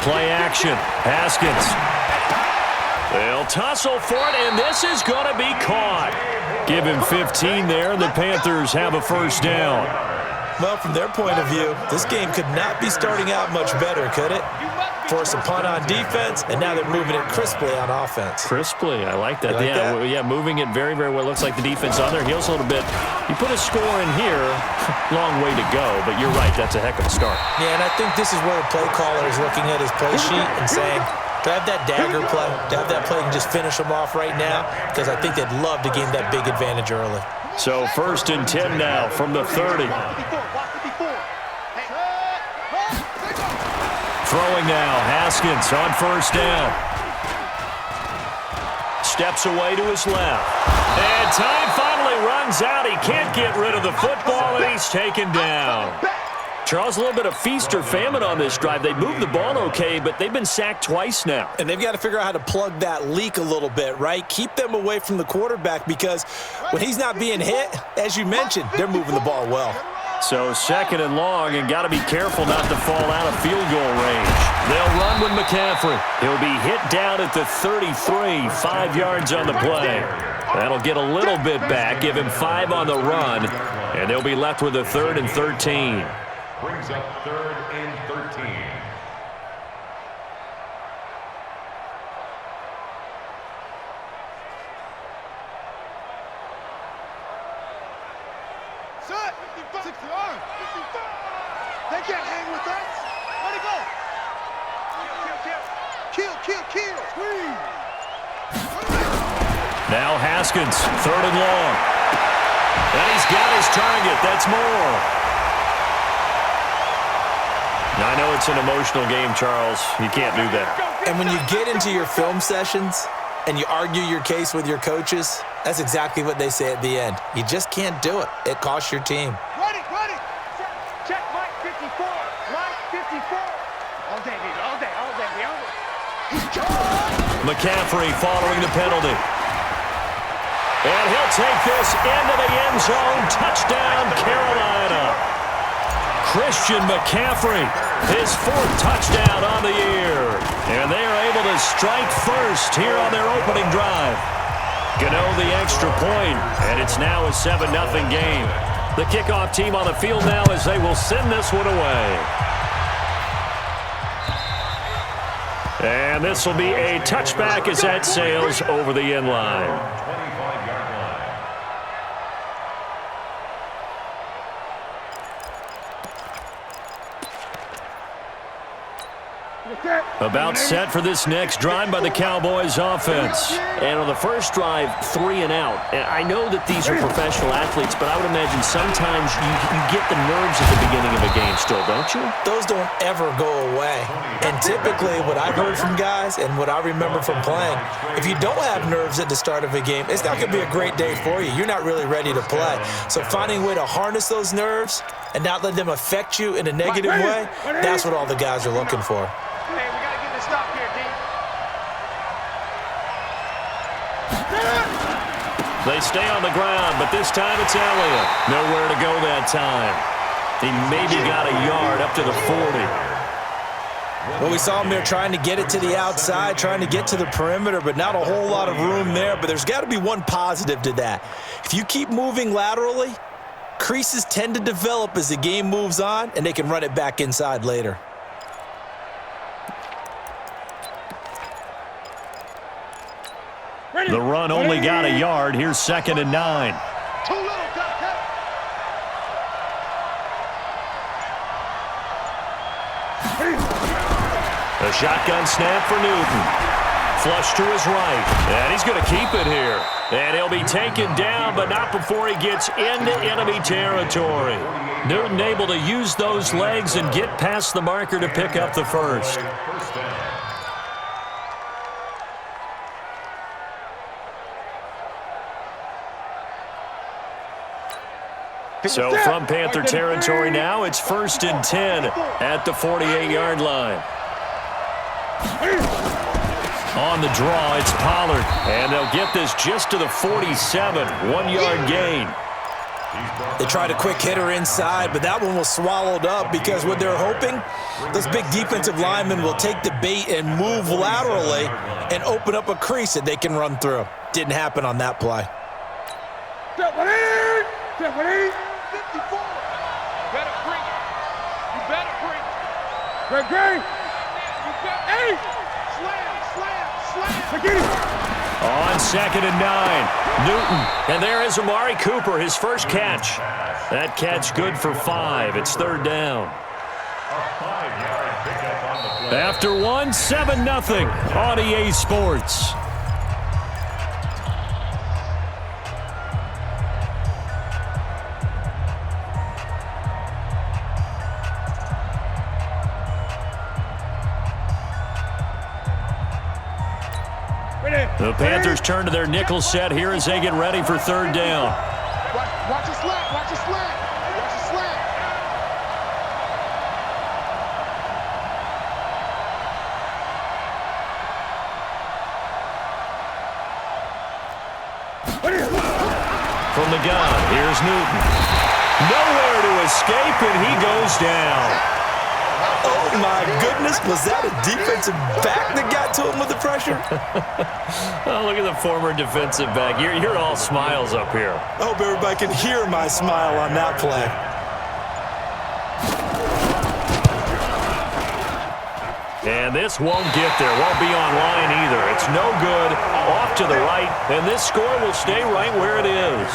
Play action. Haskins. They'll tussle for it, and this is going to be caught. Give him 15 there, and the Panthers have a first down. Well, from their point of view, this game could not be starting out much better, could it? Force a punt on defense, and now they're moving it crisply on offense. Crisply, I like that. Like that? Yeah, moving it very, very well. Looks like the defense on their heels a little bit. You put a score in here, long way to go, but you're right, that's a heck of a start. Yeah, and I think this is where the play caller is looking at his play sheet and saying, to have that dagger play, to have that play and just finish them off right now, because I think they'd love to gain that big advantage early. So 1st and 10 now from the 30. Throwing now, Haskins on first down. Steps away to his left. And time finally runs out. He can't get rid of the football, and he's taken down. Charles, a little bit of feast or famine on this drive. They moved the ball okay, but they've been sacked twice now. And they've got to figure out how to plug that leak a little bit, right? Keep them away from the quarterback, because when he's not being hit, as you mentioned, they're moving the ball well. So 2nd and long, and got to be careful not to fall out of field goal range. They'll run with McCaffrey. He'll be hit down at the 33, 5 yards on the play. That'll get a little bit back, give him 5 on the run, and they'll be left with a 3rd and 13. Brings up 3rd and 13. Set! 60 yards! They can't hang with us! Let it go! Kill! Squeeze! Now Haskins, 3rd and long. And he's got his target. That's more. Now, I know it's an emotional game, Charles. You can't do that. And when you get into your film sessions and you argue your case with your coaches, that's exactly what they say at the end. You just can't do it. It costs your team. Ready! Check Mike 54! Mike 54! All day, baby, all day. McCaffrey following the penalty. And he'll take this into the end zone. Touchdown, Carolina. Christian McCaffrey, his 4th touchdown on the year. And they are able to strike first here on their opening drive. Gano the extra point, and it's now a 7-0 game. The kickoff team on the field now as they will send this one away. And this will be a touchback as that sails over the end line. About set for this next drive by the Cowboys offense. And on the first drive, 3 and out. And I know that these are professional athletes, but I would imagine sometimes you get the nerves at the beginning of a game still, don't you? Those don't ever go away. And typically what I've heard from guys and what I remember from playing, if you don't have nerves at the start of a game, it's not going to be a great day for you. You're not really ready to play. So finding a way to harness those nerves and not let them affect you in a negative way, that's what all the guys are looking for. They stay on the ground, but this time it's Elliott. Nowhere to go that time. He maybe got a yard up to the 40. Well, we saw him there trying to get it to the outside, trying to get to the perimeter, but not a whole lot of room there. But there's got to be one positive to that. If you keep moving laterally, creases tend to develop as the game moves on, and they can run it back inside later. The run only got a yard. Here's 2nd and 9. Too little, A shotgun snap for Newton. Flush to his right. And he's going to keep it here. And he'll be taken down, but not before he gets into enemy territory. Newton able to use those legs and get past the marker to pick up the first. So from Panther territory now, it's 1st and 10 at the 48-yard line. On the draw, it's Pollard. And they'll get this just to the 47, 1-yard gain. They tried a quick hitter inside, but that one was swallowed up because what they're hoping, those big defensive linemen will take the bait and move laterally and open up a crease that they can run through. Didn't happen on that play. Step 54. You better bring it. You better bring it. Great. You better. Hey! Slam. Forget it. On 2nd and 9, Newton. And there is Amari Cooper, his first catch. That catch good for 5. It's 3rd down. After 1, 7-0 on EA Sports. The Panthers turn to their nickel set here as they get ready for 3rd down. Watch it slant. Watch it slant. From the gun, here's Newton. Nowhere to escape, and he goes down. Oh, my goodness. Was that a defensive back that got to him with the pressure? Oh, look at the former defensive back. You're all smiles up here. I hope everybody can hear my smile on that play. And this won't get there. Won't be online either. It's no good. Off to the right, and this score will stay right where it is.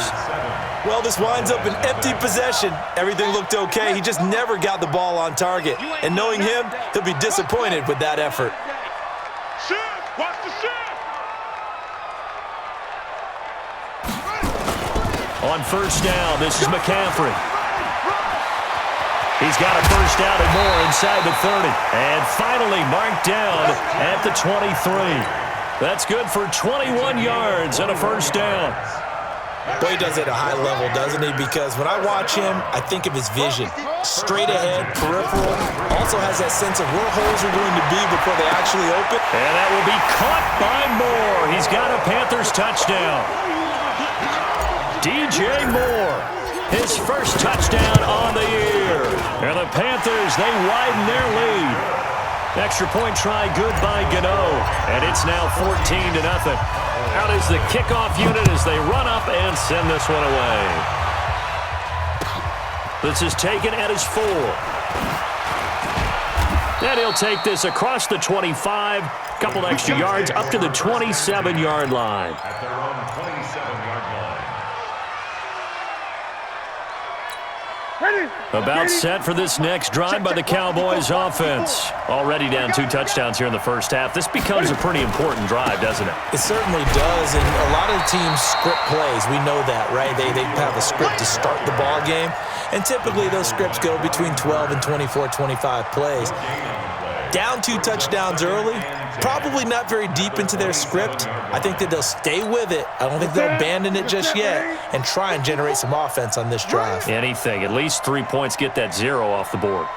Well, this winds up an empty possession. Everything looked okay. He just never got the ball on target. And knowing him, he'll be disappointed with that effort. Watch the shift. On 1st down, this is McCaffrey. He's got a first down and more inside the 30. And finally marked down at the 23. That's good for 21 yards and a first down. Boy, he does it at a high level, doesn't he? Because when I watch him, I think of his vision. Straight ahead, peripheral. Also has that sense of where holes are going to be before they actually open. And that will be caught by Moore. He's got a Panthers touchdown. DJ Moore, his first touchdown on the year. And the Panthers, they widen their lead. Extra point try good by Gano. And it's now 14-0. Out is the kickoff unit as they run up and send this one away. This is taken at his 4. And he'll take this across the 25. Couple extra yards up to the 27-yard line. At their own 27-yard line. About set for this next drive by the Cowboys offense. Already down 2 touchdowns here in the first half. This becomes a pretty important drive, doesn't it? It certainly does, and a lot of teams script plays. We know that, right? They have a script to start the ball game, and typically those scripts go between 12 and 24, 25 plays. Down 2 touchdowns early, probably not very deep into their script. I think that they'll stay with it. I don't think they'll abandon it just yet and try and generate some offense on this drive. Anything. At least 3 points get that 0 off the board.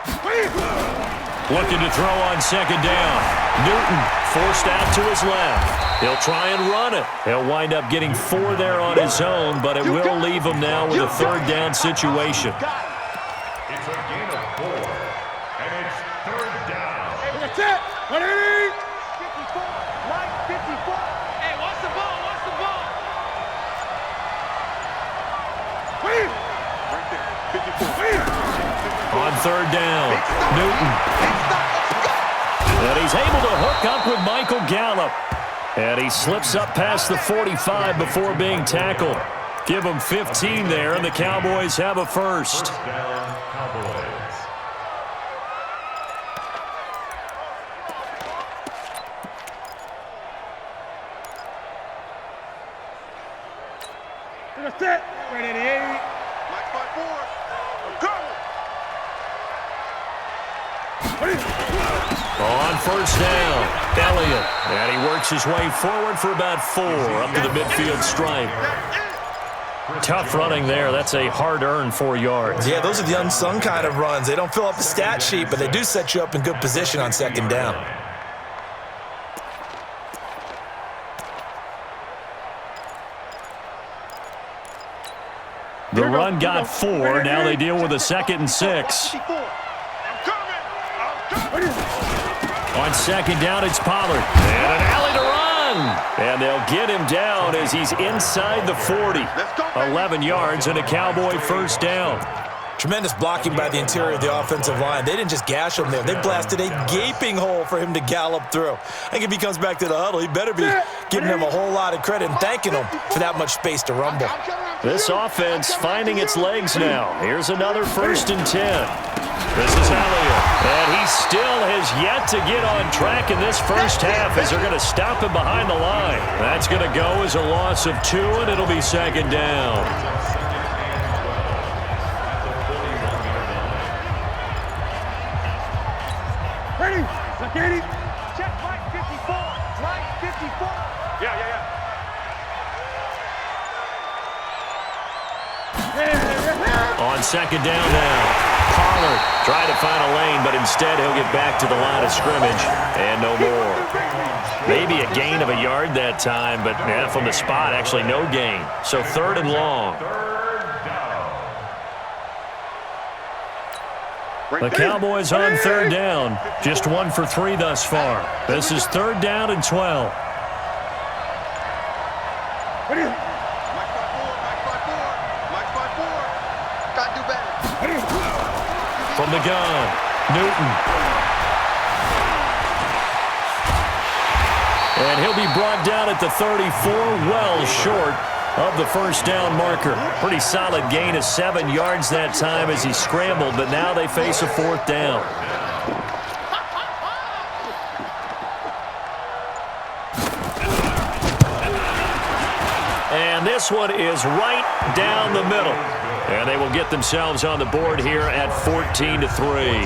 Looking to throw on 2nd down. Newton forced out to his left. He'll try and run it. He'll wind up getting 4 there on his own, but it will leave him now with a 3rd down situation. It's a gain of 4, and it's 3rd down. That's it. 54. Line 54. Hey, watch the ball. Right there. 54. On 3rd down, Newton. And he's able to hook up with Michael Gallup. And he slips up past the 45 before being tackled. Give him 15 there, and the Cowboys have a first. First down, Cowboys. That's it. Right 88. Black 5-4. Go. On 1st down, Elliott. And he works his way forward for about 4 up to the midfield stripe. Tough running there. That's a hard-earned 4 yards. Yeah, those are the unsung kind of runs. They don't fill up the stat sheet, but they do set you up in good position on 2nd down. The run got 4. Now they deal with a 2nd and 6. On 2nd down, it's Pollard. And an alley to run. And they'll get him down as he's inside the 40. 11 yards and a Cowboy first down. Tremendous blocking by the interior of the offensive line. They didn't just gash him there. They blasted a gaping hole for him to gallop through. I think if he comes back to the huddle, he better be giving him a whole lot of credit and thanking him for that much space to rumble. This offense finding its legs now. Here's another 1st and 10. This is Elliott. And he still has yet to get on track in this first half as they're going to stop him behind the line. That's going to go as a loss of 2, and it'll be 2nd down. Ready? Security. Check Mike 54. Mike 54. Yeah. On 2nd down now. Pollard trying to find a lane, but instead he'll get back to the line of scrimmage and no more. Maybe a gain of a yard that time, but from the spot, actually no gain. So 3rd and long. The Cowboys on 3rd down. Just 1 for 3 thus far. This is 3rd down and 12. From the gun, Newton. And he'll be brought down at the 34, well short of the first down marker. Pretty solid gain of 7 yards that time as he scrambled, but now they face a 4th down. And this one is right down the middle. And they will get themselves on the board here at 14-3.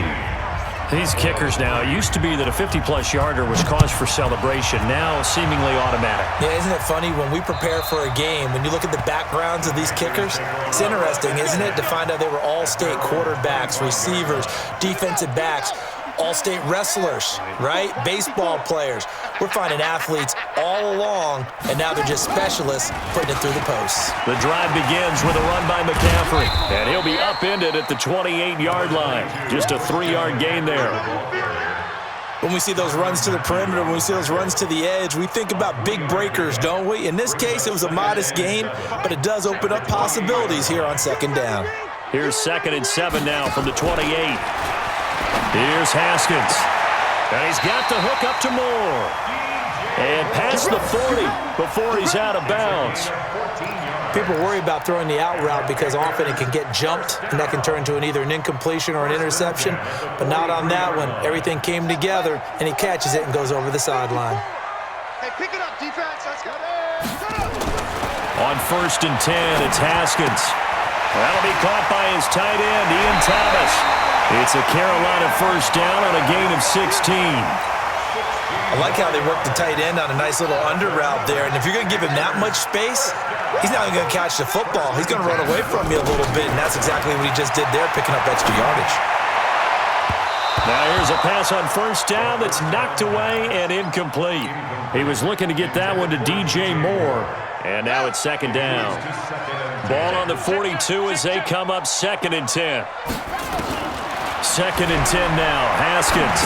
These kickers now, it used to be that a 50-plus yarder was cause for celebration, now seemingly automatic. Yeah, isn't it funny when we prepare for a game, when you look at the backgrounds of these kickers, it's interesting, isn't it, to find out they were all-state quarterbacks, receivers, defensive backs, all-state wrestlers, right? Baseball players. We're finding athletes all along, and now they're just specialists putting it through the posts. The drive begins with a run by McCaffrey, and he'll be upended at the 28-yard line. Just a 3-yard gain there. When we see those runs to the perimeter, when we see those runs to the edge, we think about big breakers, don't we? In this case, it was a modest gain, but it does open up possibilities here on 2nd down. Here's 2nd and 7 now from the 28. Here's Haskins. And he's got the hook up to Moore. And past the 40 before he's out of bounds. People worry about throwing the out route because often it can get jumped, and that can turn into either an incompletion or an interception. But not on that one. Everything came together, and he catches it and goes over the sideline. Hey, pick it up, defense. Let's go. On 1st and 10, it's Haskins. That'll be caught by his tight end, Ian Thomas. It's a Carolina first down on a gain of 16. I like how they work the tight end on a nice little under route there. And if you're going to give him that much space, he's not even going to catch the football. He's going to run away from you a little bit, and that's exactly what he just did there, picking up extra yardage. Now here's a pass on first down that's knocked away and incomplete. He was looking to get that one to DJ Moore. And now it's 2nd down. Ball on the 42 as they come up 2nd and 10. 2nd and 10 now. Haskins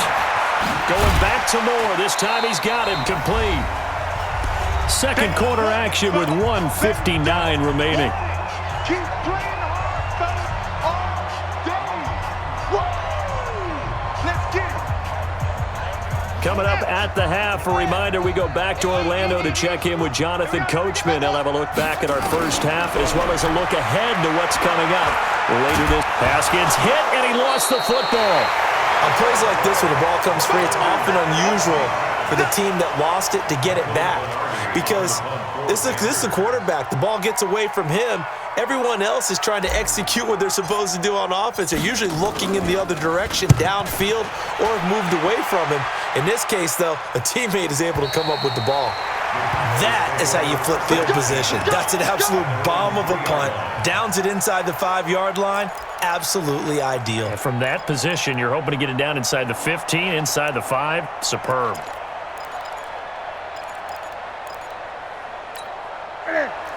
going back to Moore. This time he's got him complete. Second quarter action with 1:59 remaining. Keep playing hard, fellas, all day. Woo! Let's get it. Coming up at the half, a reminder, we go back to Orlando to check in with Jonathan Coachman. He'll have a look back at our first half as well as a look ahead to what's coming up later this. Haskins hit, and he lost the football. On plays like this, when the ball comes free, it's often unusual for the team that lost it to get it back because this is a quarterback. The ball gets away from him. Everyone else is trying to execute what they're supposed to do on offense. They're usually looking in the other direction, downfield, or have moved away from him. In this case, though, a teammate is able to come up with the ball. That is how you flip field position. That's an absolute bomb of a punt. Downs it inside the 5-yard line. Absolutely ideal. And from that position, you're hoping to get it down inside the 15, inside the 5. Superb.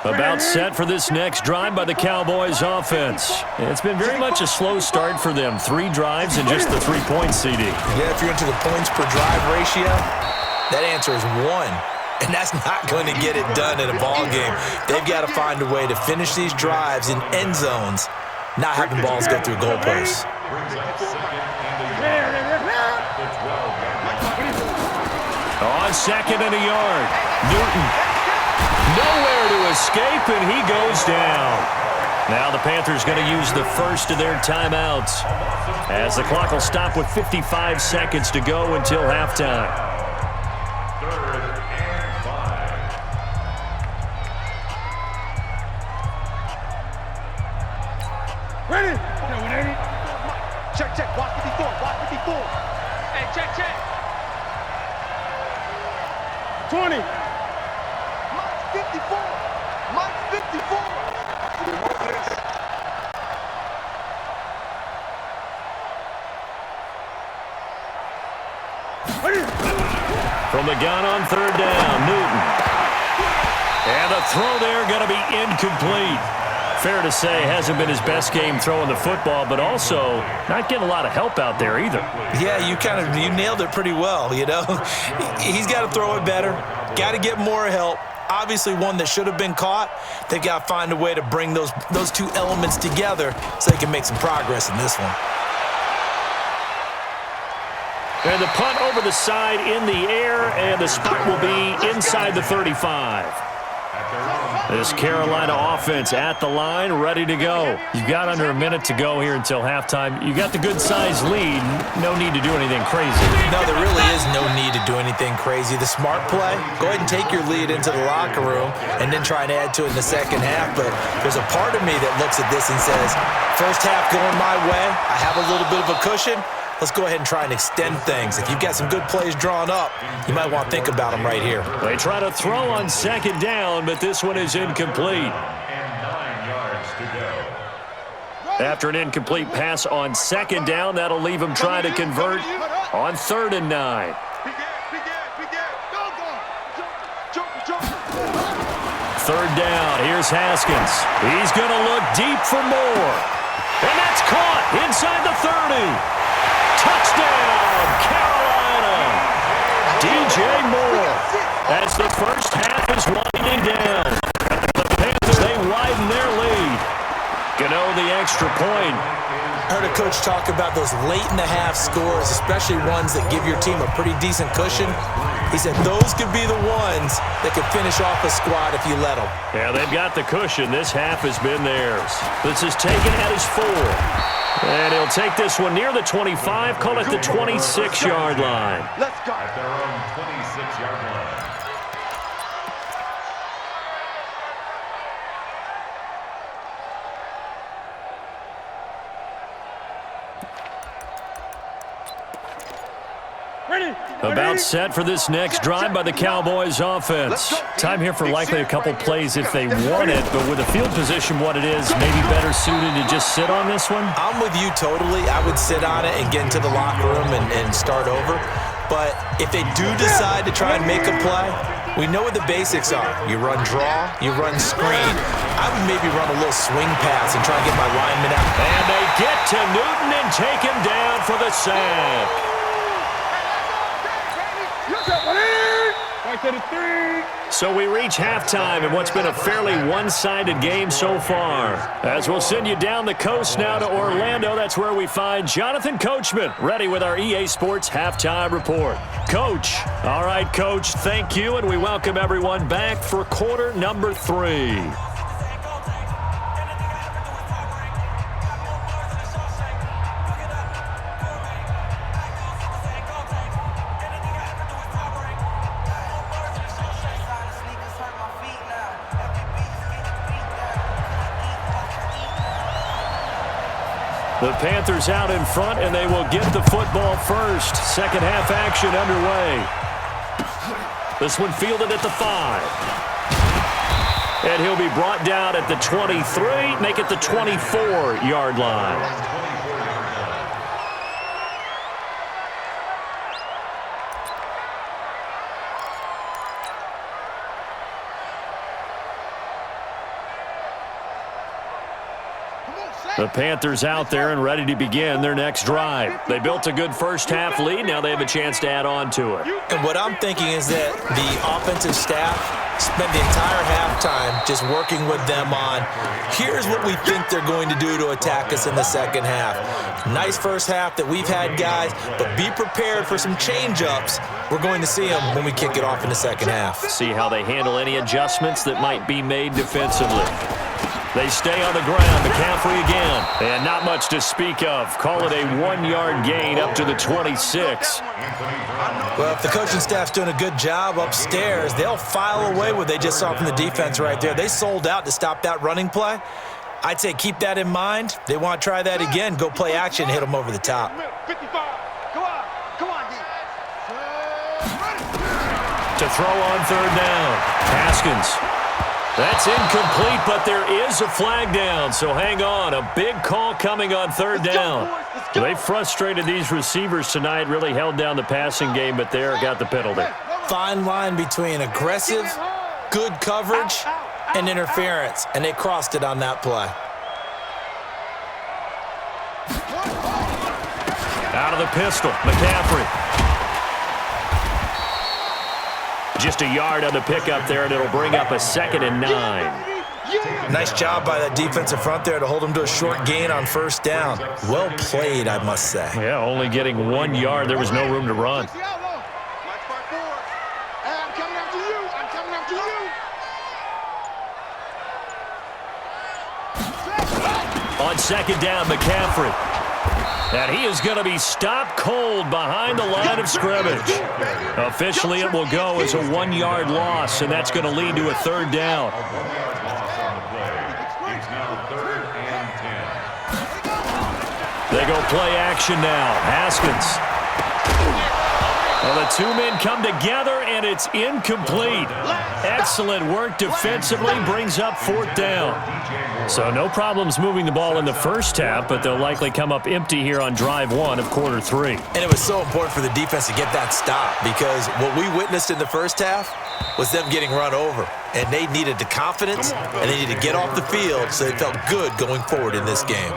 About set for this next drive by the Cowboys offense. It's been very much a slow start for them. 3 drives and just the 3 points, CD. Yeah, if you're into the points per drive ratio, that answer is 1. And that's not going to get it done in a ball game. They've got to find a way to finish these drives in end zones, not having balls go through goalposts. On 2nd and a yard, Newton. Nowhere to escape, and he goes down. Now the Panthers going to use the first of their timeouts, as the clock will stop with 55 seconds to go until halftime. 3rd and 5. Ready? Check. Watch 54. Hey, check. 20. Mike's 54. From the gun on 3rd down, Newton. And the throw there going to be incomplete. Fair to say, hasn't been his best game throwing the football, but also not getting a lot of help out there either. Yeah, you nailed it pretty well, you know. He's got to throw it better, got to get more help. Obviously one that should have been caught. They've got to find a way to bring those 2 elements together so they can make some progress in this one. And the punt over the side in the air, and the spot will be inside the 35. This Carolina offense at the line, ready to go. You've got under a minute to go here until halftime. You got the good-sized lead. No need to do anything crazy. No, there really is no need to do anything crazy. The smart play, go ahead and take your lead into the locker room and then try and add to it in the second half. But there's a part of me that looks at this and says, first half going my way, I have a little bit of a cushion. Let's go ahead and try and extend things. If you've got some good plays drawn up, you might want to think about them right here. They try to throw on 2nd down, but this one is incomplete. And 9 yards to go. After an incomplete pass on 2nd down, that'll leave them trying to convert on 3rd and 9. Third down, here's Haskins. He's going to look deep for more. And that's caught inside the 30. Touchdown, Carolina! DJ Moore, as the first half is winding down. The Panthers, they widen their lead. Gano the extra point. I heard a coach talk about those late-in-the-half scores, especially ones that give your team a pretty decent cushion. He said those could be the ones that could finish off a squad if you let them. Yeah, they've got the cushion. This half has been theirs. This is taken at his 4. And he'll take this one near the 25, call it the 26-yard line. Let's go. At their own 26-yard line. About set for this next drive by the Cowboys offense. Time here for likely a couple plays if they want it, but with the field position what it is, maybe better suited to just sit on this one? I'm with you totally. I would sit on it and get into the locker room and start over. But if they do decide to try and make a play, we know what the basics are. You run draw, you run screen. I would maybe run a little swing pass and try and get my lineman out. And they get to Newton and take him down for the sack. So we reach halftime in what's been a fairly one-sided game so far. As we'll send you down the coast now to Orlando, that's where we find Jonathan Coachman, ready with our EA Sports Halftime Report. Coach. All right, Coach, thank you, and we welcome everyone back for quarter number 3. The Panthers out in front, and they will get the football first. Second half action underway. This one fielded at the 5. And he'll be brought down at the 23, make it the 24-yard line. The Panthers out there and ready to begin their next drive. They built a good first-half lead. Now they have a chance to add on to it. And what I'm thinking is that the offensive staff spent the entire halftime just working with them on, here's what we think they're going to do to attack us in the second half. Nice first half that we've had, guys, but be prepared for some change-ups. We're going to see them when we kick it off in the second half. See how they handle any adjustments that might be made defensively. They stay on the ground. McCaffrey again. And not much to speak of. Call it a 1-yard gain up to the 26. Well, if the coaching staff's doing a good job upstairs, they'll file away what they just saw from the defense right there. They sold out to stop that running play. I'd say keep that in mind. They want to try that again. Go play action, hit them over the top. 55. Come on, D. To throw on third down. Haskins. That's incomplete, but there is a flag down, so hang on. A big call coming on third down. They frustrated these receivers tonight, really held down the passing game, but there got the penalty. Fine line between aggressive, good coverage, and interference, and they crossed it on that play. Out of the pistol, McCaffrey. Just a yard on the pickup there, and it'll bring up a 2nd and 9. Nice job by that defensive front there to hold them to a short gain on first down. Well played, I must say. Yeah, only getting 1 yard. There was no room to run. On second down, McCaffrey. And he is going to be stopped cold behind the line of scrimmage. Officially, it will go as a 1-yard loss, and that's going to lead to a third down. They go play action now. Haskins. Well, the two men come together, and it's incomplete. Excellent work defensively, brings up 4th down. So no problems moving the ball in the first half, but they'll likely come up empty here on drive 1 of quarter 3. And it was so important for the defense to get that stop, because what we witnessed in the first half was them getting run over. And they needed the confidence, and they needed to get off the field so they felt good going forward in this game.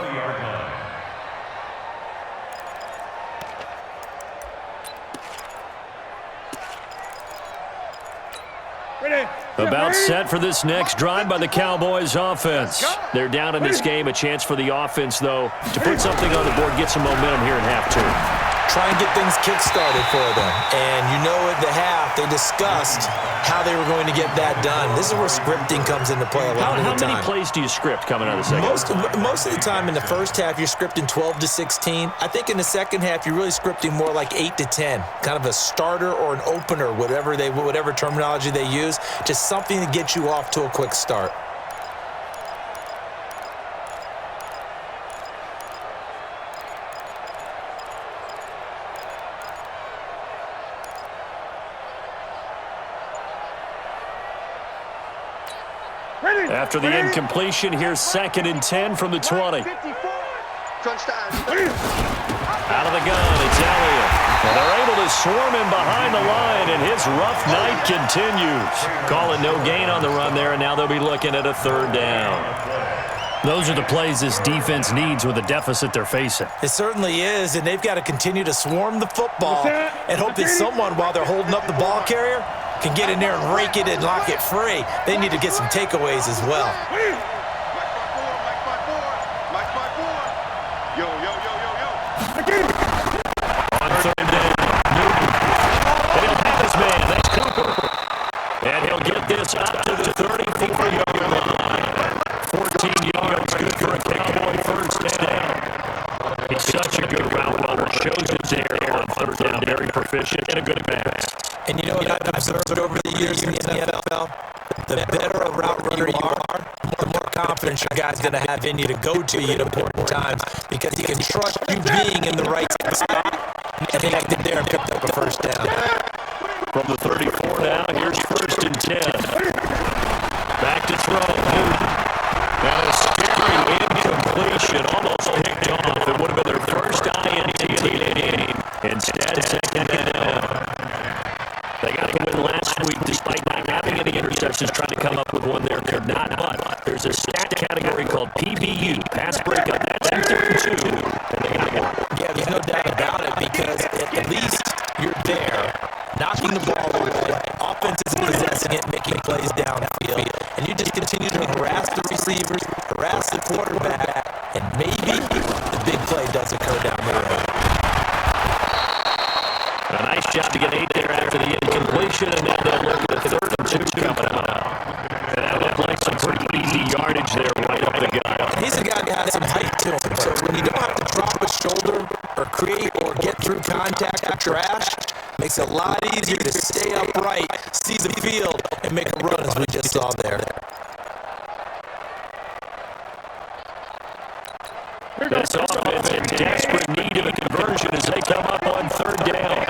About set for this next drive by the Cowboys offense. They're down in this game. A chance for the offense, though, to put something on the board, get some momentum here in half 2. Try and get things kick-started for them. And you know at the half, they discussed how they were going to get that done. This is where scripting comes into play a lot of the time. How many plays do you script coming out of the second? Most of the time in the first half, you're scripting 12 to 16. I think in the second half, you're really scripting more like 8 to 10. Kind of a starter or an opener, whatever terminology they use. Just something to get you off to a quick start. After the incompletion, here's 2nd and 10 from the 20. Out of the gun, it's Elliott. And they're able to swarm him behind the line, and his rough night continues. Call it no gain on the run there, and now they'll be looking at a 3rd down. Those are the plays this defense needs with the deficit they're facing. It certainly is, and they've got to continue to swarm the football and hope that someone, while they're holding up the ball carrier, can get in there and rake it and lock it free. They need to get some takeaways as well. On 3rd down, Newton. And he'll have his man. That's Cooper. And he'll get this up to the 34-yard line. 14 yards, good for a Cowboy first down. He's such a good route runner. Shows his air on 3rd down. Very proficient and a good pass. And you know what I've observed over the years in the NFL? The better a route runner you are, the more confidence your guy's going to have in you to go to you at important times, because he can trust you being in the right spot, and he acted there and picked up a first down. From the 34 now, here's 1st and 10. Back to throw. Now a scary incompletion, almost picked off. It would have been their first INT of the game. Instead, 2nd down. They got the win last week despite not having any interceptions, trying to come up with one there. They're not, but there's a stat category called PBU, pass breakup. you're there, knocking the ball away, offense is possessing it, making plays downfield, and you just continue to harass the receivers, harass the quarterback, and maybe the big play does occur down the road. A nice job to get 8 there after the incompletion, and now they'll look at the 3rd and 2 coming out. And that looked like some pretty easy yardage there right up the gut. And he's a guy that has some height to him, so when you don't have to drop a shoulder or create or get through contact or trash, makes it a lot easier to stay upright, see the field, and make a run as we just saw there. This offense in desperate need of a conversion as they come up on 3rd down.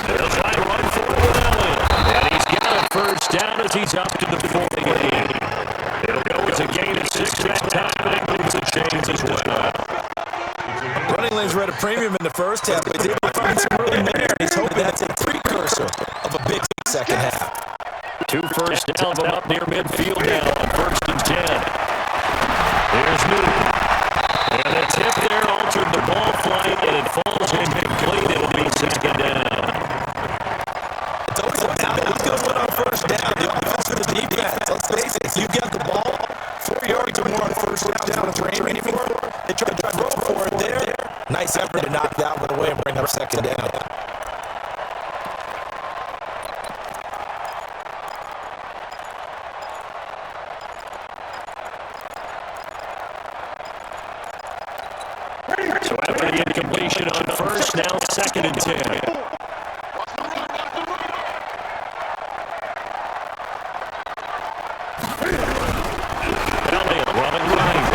They'll try to run for it with Elliott. And he's got a 1st down as he's up to the 48. It'll go as a gain of 6 that time, and it moves the chains as well. Running lanes were at a premium in the first half, but he's able to find some room there. He's hoping that's a precursor of a big second half. 2 first downs up near midfield now on 1st and 10. Here's Newton. And a tip there altered the ball flight, and it falls incomplete. It'll be 2nd down. It's always a battle. Who's going to win on 1st down? The offense or the defense? Let's face it, you get the ball 4 yards or more on 1st down. It's raining for it. They tried to throw for it there. Nice effort to knock that one away and bring up 2nd down. So after the incompletion on 1st, now 2nd and 10. Elliott running right.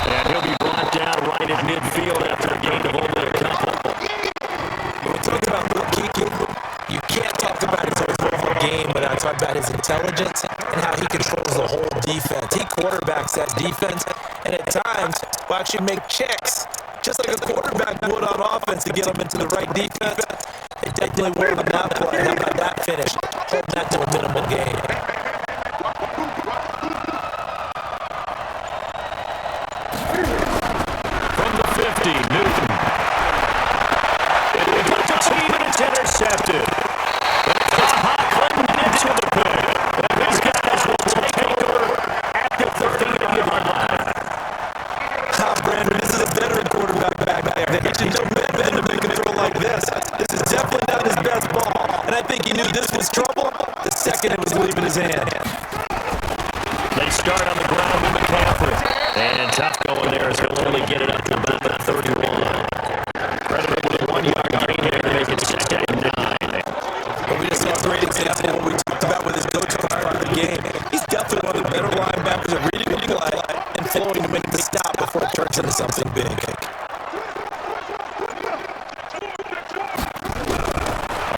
And he'll be brought down right at midfield after a gain of only a couple. When we talk about Luke Kuechly, you can't talk about his overall game without talking about his intelligence and how he controls the whole defense. He quarterbacks that defense, and at times will actually make checks, just like a quarterback would on offense to get them into the right defense. They definitely were on that play. How about that finish? Holding that to a minimal gain. From the 50, Newton. It looks a team, and it's intercepted. It's Hockland into the pick. And these guys will take over at the 13-yard line. Brandon, this is a veteran quarterback back there. He should know better than to make a throw like this. This is definitely not his best ball. And I think he knew this was trouble the second it was leaving his hand. They start on the ground with McCaffrey. And tough going there as he'll only get it up to about the 31. Credited with a 1-yard gain here to make it 2nd and 9. But we just saw a great example of what we talked about with his go-to part of the game. He's definitely one of the better linebackers at reading the play and flowing to make the stop before it turns into something big.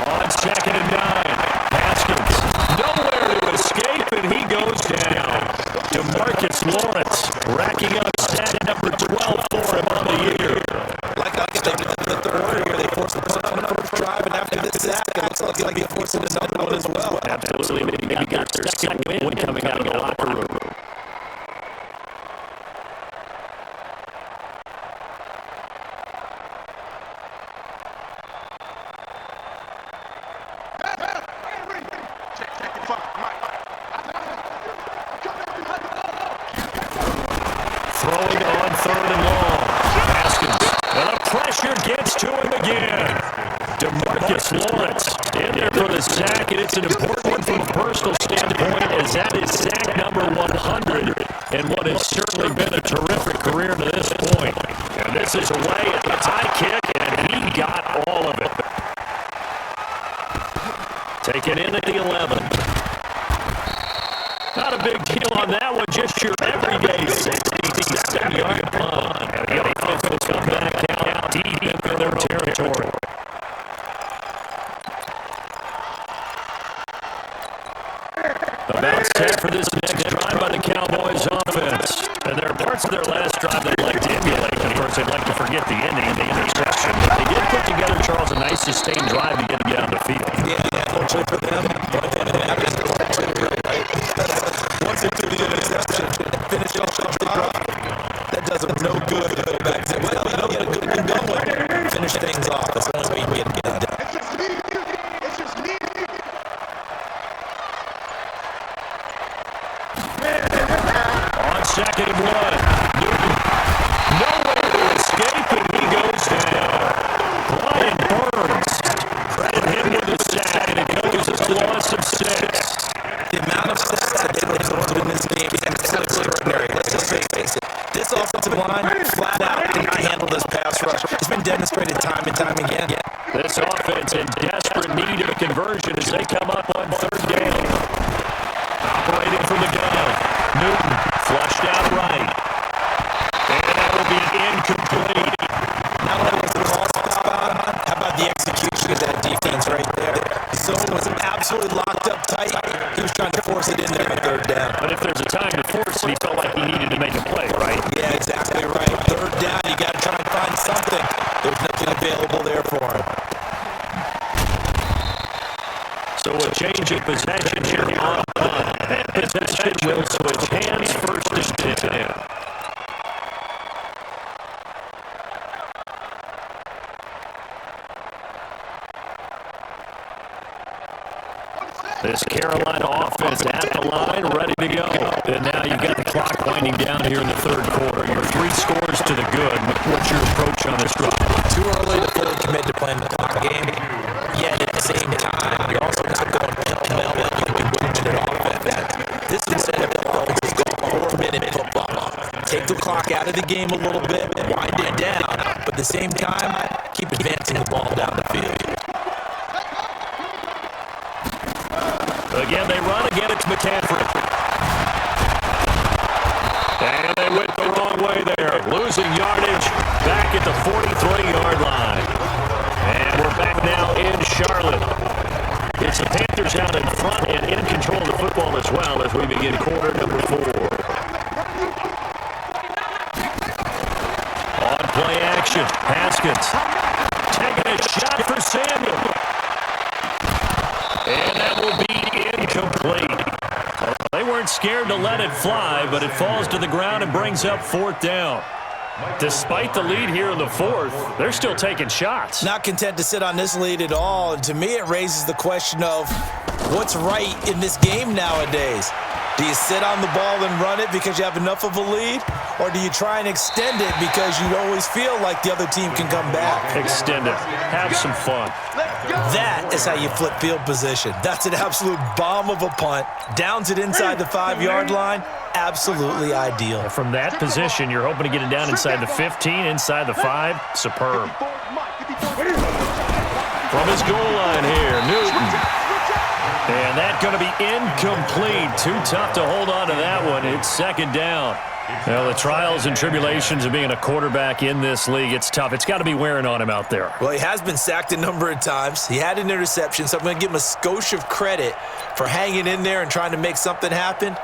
On 2nd and 9, Haskins nowhere to escape, and he goes down. DeMarcus Lawrence racking up sack number 12 for him on the year. Like I stated in the third quarter here, they forced the punt on the first drive, and after this sack, it looks like they're forcing another one as well. Absolutely, maybe got their 2nd win coming out of the locker room. Throwing on 3rd and long. Haskins. And the pressure gets to him again. DeMarcus Lawrence in there for the sack, and it's an important one from a personal standpoint, as that is sack number 100 and what has certainly been a terrific career to this point. And this is away at the high kick, and he got all of it. Taken in at the 11. Not a big deal on that one, just your everyday 67-yard punt. And the offense will come back out deep into their territory. About set for this next drive by the Cowboys offense. And there are parts of their last drive they'd like to emulate. Of course, they'd like to forget the ending and the interception. But they did put together, Charles, a nice sustained drive to get them down the field. Yeah, unfortunately for them, but it happens to work too, right? Once they threw the interception and finished off the drive, that does them no good to go back to, well, things off. That's the only way you can get it done. It's just me. It's just me. On second and one. Newton, nowhere to escape, and he goes down. Brian Burns, credit him with a sack, and it goes as a loss of 6. The amount of sacks that they've absorbed in this game is absolutely extraordinary. Let's just face it. This offensive line, flat out, cannot handle this pass rush. It's been demonstrated time and time again. This offense in desperate need of a conversion as they come up on third down. Operating from the gun. Newton flushed out right. And that will be incomplete. Not only was the call spot on, how about the execution of that defense right there? The zone was absolutely locked up tight. He was trying to force it in there on third down. But if there's a time to force it, he felt like he needed to make a play, right? Yeah, exactly right. Third down, you got to try and find something. There's nothing available there for him. So a change of possession here on punt. And possession will switch hands first and 10. This Carolina offense at the line, ready to go. And now you've got the clock winding down here in the third quarter. Your 3 scores to the good. What's your approach on this drive? Too early to fully commit to playing the clock game. Yet at the same time, you're also not going pell-mell like you've been doing it offense. This is instead of offense is called 4-minute football. Take the clock out of the game a little bit, wind it down, but at the same time, keep advancing the ball down the field. Again, they run. Again, it's McCaffrey. And they went the wrong way there. Losing yardage back at the 43-yard line. And we're back now in Charlotte. It's the Panthers out in front and in control of the football as well as we begin quarter number 4. On play action, Haskins taking a shot for Samuel. And that will be incomplete. They weren't scared to let it fly, but it falls to the ground and brings up 4th down. Despite the lead here in the 4th, they're still taking shots. Not content to sit on this lead at all, and to me it raises the question of what's right in this game nowadays. Do you sit on the ball and run it because you have enough of a lead? Or do you try and extend it because you always feel like the other team can come back? Extend it. Have some fun. That is how you flip field position. That's an absolute bomb of a punt. Downs it inside the 5-yard line. Absolutely ideal. From that position, you're hoping to get it down inside the 15, inside the 5. Superb. From his goal line here, Newton. And that's going to be incomplete. Too tough to hold on to that one. It's 2nd down. Well, the trials and tribulations of being a quarterback in this league, it's tough. It's got to be wearing on him out there. Well, he has been sacked a number of times. He had an interception, so I'm going to give him a skosh of credit for hanging in there and trying to make something happen,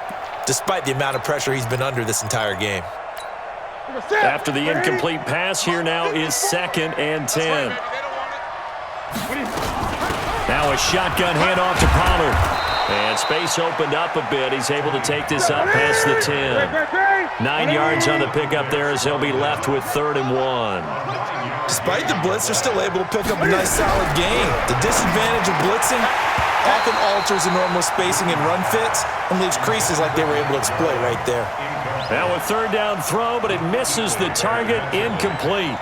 despite the amount of pressure he's been under this entire game. After the incomplete pass, here now is 2nd and 10. Now a shotgun handoff to Pollard. And space opened up a bit. He's able to take this up past the 10. 9 yards on the pickup there as he'll be left with 3rd and 1. Despite the blitz, they're still able to pick up a nice, solid gain. The disadvantage of blitzing often alters the normal spacing and run fits and leaves creases like they were able to exploit right there. Now a 3rd down throw, but it misses the target, incomplete.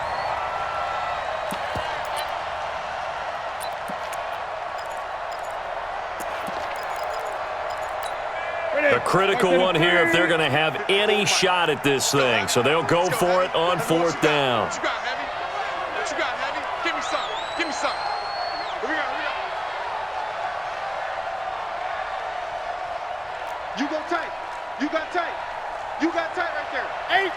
A critical one here if they're going to have any shot at this thing. So they'll go for it on 4th down. What you got, Heavy? What you got, Heavy? Give me some. Give me some. Here we go. You go tight. You got tight. You got tight right there. 8.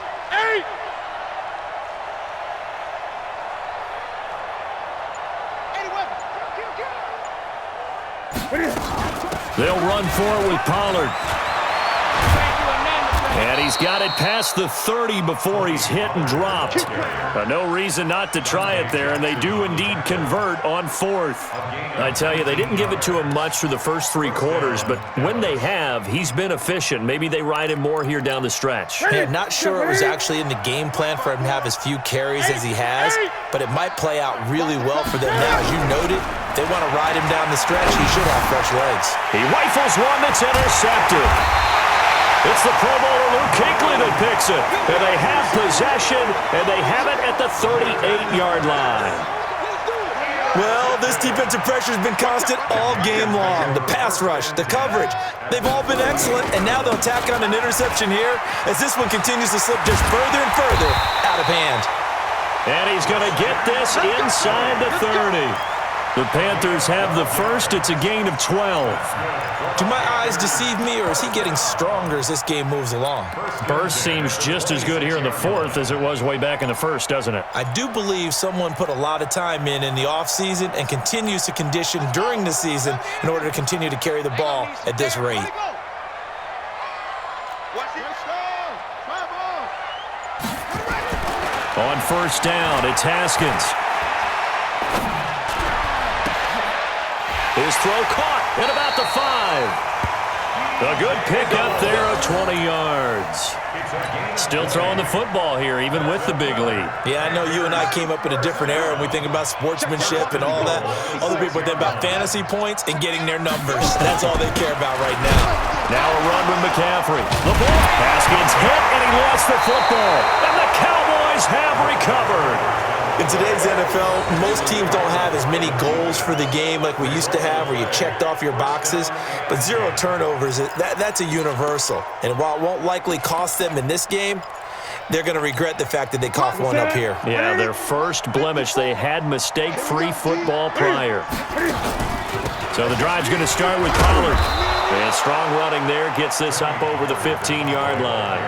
They'll run for it with Pollard. And he's got it past the 30 before he's hit and dropped. No reason not to try it there, and they do indeed convert on fourth. I tell you, they didn't give it to him much through the first 3 quarters, but when they have, he's been efficient. Maybe they ride him more here down the stretch. Yeah, not sure it was actually in the game plan for him to have as few carries as he has, but it might play out really well for them now. As you noted, if they want to ride him down the stretch, he should have fresh legs. He rifles one that's intercepted. It's the Pro Bowler Luke Kuechly that picks it. And they have possession, and they have it at the 38-yard line. Well, this defensive pressure has been constant all game long. The pass rush, the coverage, they've all been excellent, and now they'll tack on an interception here as this one continues to slip just further and further out of hand. And he's going to get this inside the 30. The Panthers have the first. It's a gain of 12. Do my eyes deceive me, or is he getting stronger as this game moves along? Burst seems just as good here in the fourth as it was way back in the first, doesn't it? I do believe someone put a lot of time in the offseason and continues to condition during the season in order to continue to carry the ball at this rate. On first down, it's Haskins. His throw caught at about the 5. A good pickup there of 20 yards. Still throwing the football here, even with the big lead. Yeah, I know you and I came up in a different era, and we think about sportsmanship and all that. Other people think about fantasy points and getting their numbers. That's all they care about right now. Now a run with McCaffrey. The ball. Haskins hit, and he lost the football. And the Cowboys have recovered. In today's NFL, most teams don't have as many goals for the game like we used to have where you checked off your boxes. But 0 turnovers, that's a universal. And while it won't likely cost them in this game, they're going to regret the fact that they coughed one up here. Yeah, their first blemish. They had mistake-free football prior. So the drive's going to start with Pollard. And strong running there gets this up over the 15-yard line.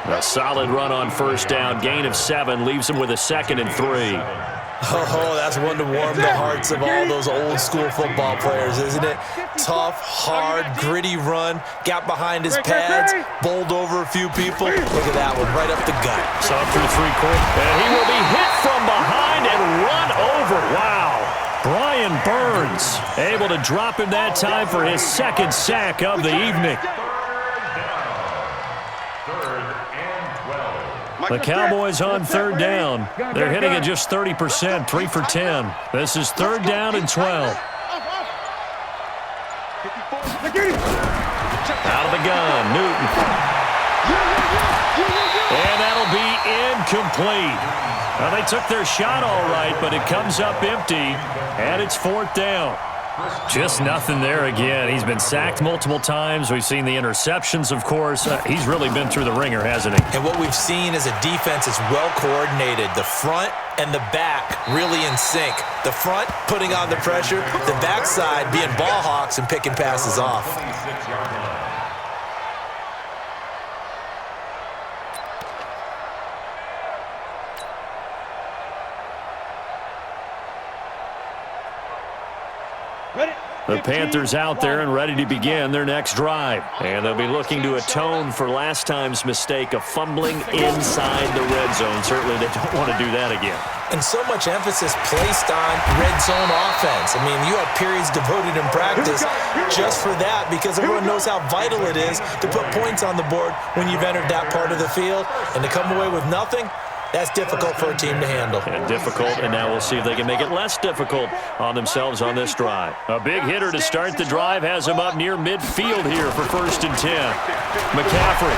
A solid run on first down. Gain of 7 leaves him with a 2nd and 3. Oh, that's one to warm the hearts of all those old-school football players, isn't it? Tough, hard, gritty run. Got behind his pads, bowled over a few people. Look at that one, right up the gut. Saw through 3 quarters. And he will be hit from behind and run over. Wow. Brian Burns able to drop him that time for his 2nd sack of the evening. The Cowboys on 3rd down. They're hitting at just 30%, 3 for 10. This is 3rd down and 12. Out of the gun, Newton. And that'll be incomplete. Well, they took their shot all right, but it comes up empty, and it's 4th down. Just nothing there again. He's been sacked multiple times. We've seen the interceptions, of course. He's really been through the ringer, hasn't he? And what we've seen is a defense that's well coordinated. The front and the back really in sync. The front putting on the pressure, the backside being ball hawks and picking passes off. The Panthers out there and ready to begin their next drive. And they'll be looking to atone for last time's mistake of fumbling inside the red zone. Certainly they don't want to do that again. And so much emphasis placed on red zone offense. I mean, you have periods devoted in practice just for that because everyone knows how vital it is to put points on the board when you've entered that part of the field. And to come away with nothing, that's difficult for a team to handle. And difficult, and now we'll see if they can make it less difficult on themselves on this drive. A big hitter to start the drive has him up near midfield here for 1st and 10. McCaffrey.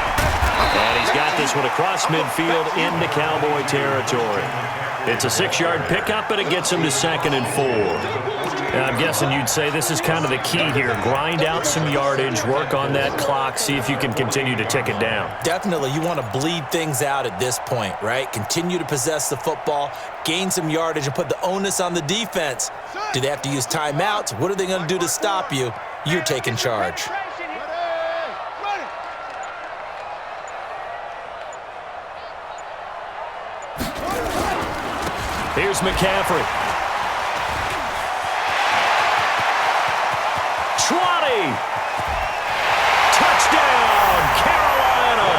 And he's got this one across midfield into Cowboy territory. It's a 6-yard pickup, but it gets him to 2nd and 4. And I'm guessing you'd say this is kind of the key here. Grind out some yardage, work on that clock, see if you can continue to tick it down. Definitely. You want to bleed things out at this point, right? Continue to possess the football, gain some yardage, and put the onus on the defense. Do they have to use timeouts? What are they going to do to stop you? You're taking charge. Here's McCaffrey. 20. Touchdown, Carolina.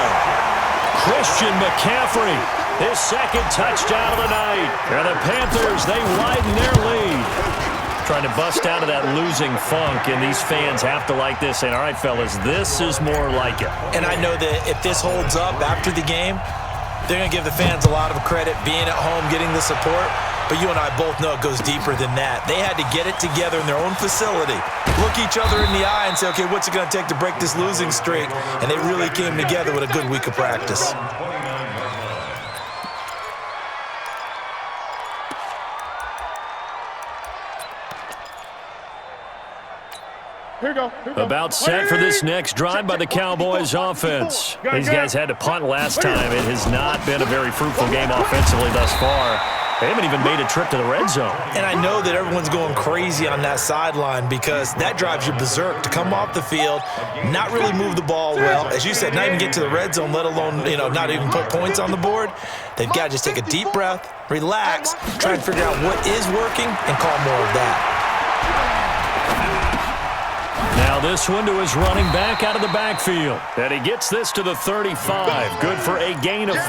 Christian McCaffrey, his second touchdown of the night. And the Panthers, they widen their lead. Trying to bust out of that losing funk, and these fans have to like this. And all right, fellas, this is more like it. And I know that if this holds up after the game, they're going to give the fans a lot of credit being at home, getting the support. But you and I both know it goes deeper than that. They had to get it together in their own facility, look each other in the eye and say, okay, what's it going to take to break this losing streak? And they really came together with a good week of practice. Here we go. About set for this next drive by the Cowboys offense. These guys had to punt last time. It has not been a very fruitful game offensively thus far. They haven't even made a trip to the red zone. And I know that everyone's going crazy on that sideline because that drives you berserk to come off the field, not really move the ball well. As you said, not even get to the red zone, let alone, not even put points on the board. They've got to just take a deep breath, relax, try and figure out what is working, and call more of that. Now this one to his running back out of the backfield. And he gets this to the 35. Good for a gain of 5.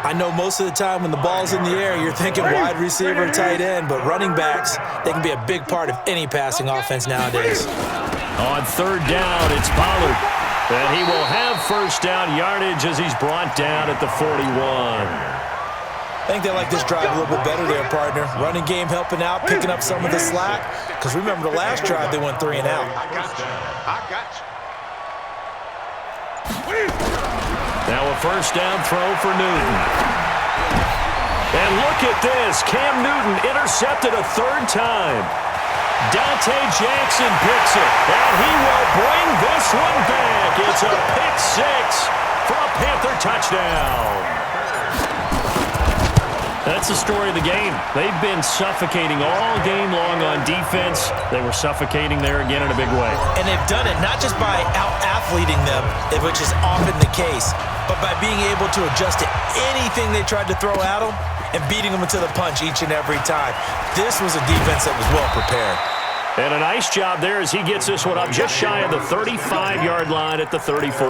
I know most of the time when the ball's in the air, you're thinking wide receiver, tight end, but running backs, they can be a big part of any passing offense nowadays. On third down, it's Pollard. And he will have first down yardage as he's brought down at the 41. I think they like this drive a little bit better there, partner. Running game helping out, picking up some of the slack. Because remember the last drive, they went 3 and out. I got you. Now a first down throw for Newton. And look at this. Cam Newton intercepted a third time. Dante Jackson picks it. And he will bring this one back. It's a pick 6 for a Panther touchdown. That's the story of the game. They've been suffocating all game long on defense. They were suffocating there again in a big way. And they've done it not just by out-athleting them, which is often the case, but by being able to adjust to anything they tried to throw at them and beating them into the punch each and every time. This was a defense that was well prepared. And a nice job there as he gets this one up just shy of the 35-yard line at the 34.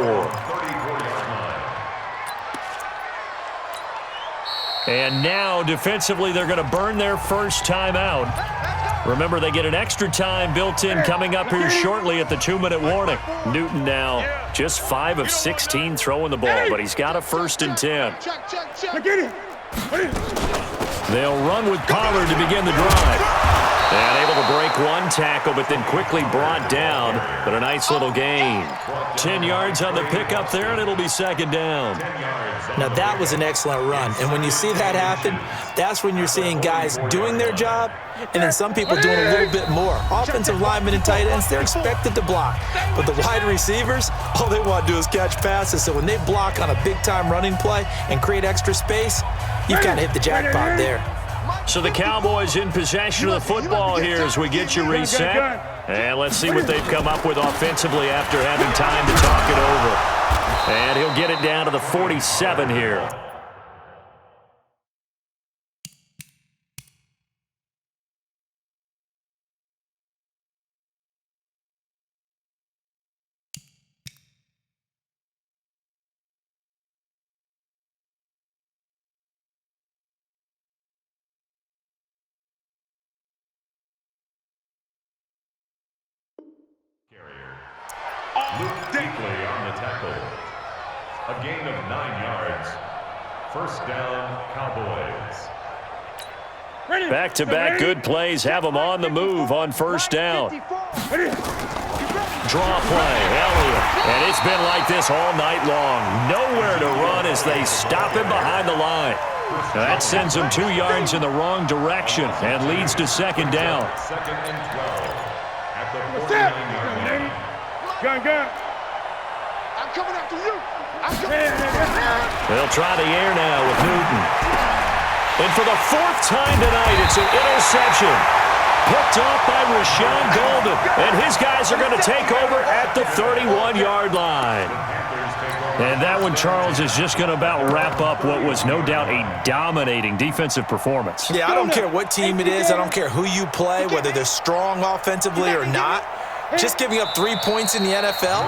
And now, defensively, they're going to burn their first time out. Remember, they get an extra time built in coming up here shortly at the 2-minute warning. Newton now just 5 of 16 throwing the ball, but he's got a 1st and 10. They'll run with Pollard to begin the drive. And able to break one tackle, but then quickly brought down. But a nice little gain. 10 yards on the pickup there, and it'll be 2nd down. Now, that was an excellent run. And when you see that happen, that's when you're seeing guys doing their job and then some people doing a little bit more. Offensive linemen and tight ends, they're expected to block. But the wide receivers, all they want to do is catch passes. So when they block on a big-time running play and create extra space, you've kind of hit the jackpot there. So the Cowboys in possession of the football here as we get you reset. And let's see what they've come up with offensively after having time to talk it over. And he'll get it down to the 47 here. Deeply on the tackle. A gain of 9 yards. First down, Cowboys. Back-to-back good plays have them on the move on first down. Draw play, Elliott. And it's been like this all night long. Nowhere to run as they stop him behind the line. Now that sends him 2 yards in the wrong direction and leads to 2nd down. 2nd and 12. At the 49-yard line. Gun. I'm coming after you. They'll try the air now with Newton. And for the 4th time tonight, it's an interception. Picked off by Rashawn Golden. And his guys are going to take over at the 31-yard line. And that one, Charles, is just going to about wrap up what was no doubt a dominating defensive performance. Yeah, I don't care what team it is. I don't care who you play, whether they're strong offensively or not. just giving up 3 points in the NFL,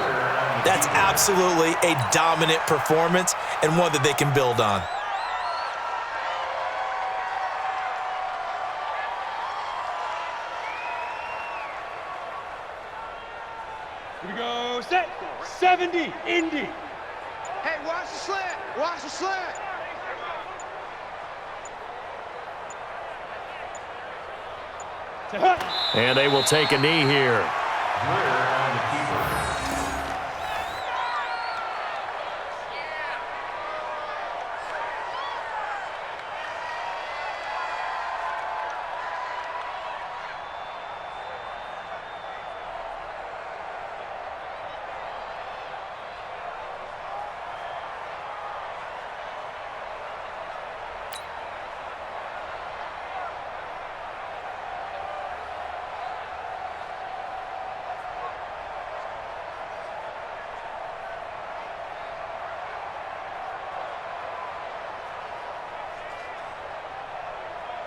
that's absolutely a dominant performance and one that they can build on. Here we go, set, 70, Indy. Hey, watch the slant, watch the slant. And they will take a knee here.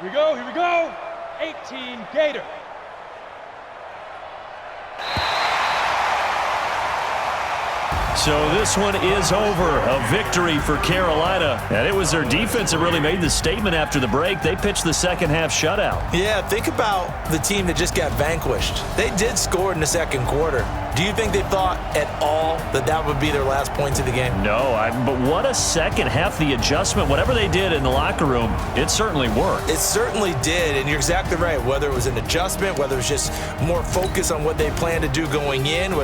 Here we go, 18 Gator. So this one is over. A victory for Carolina. And it was their defense that really made the statement after the break. They pitched the second half shutout. Yeah, think about the team that just got vanquished. They did score in the second quarter. Do you think they thought at all that that would be their last points of the game? No, but what a second half. The adjustment, whatever they did in the locker room, it certainly worked. It certainly did, and you're exactly right. Whether it was an adjustment, whether it was just more focus on what they planned to do going in,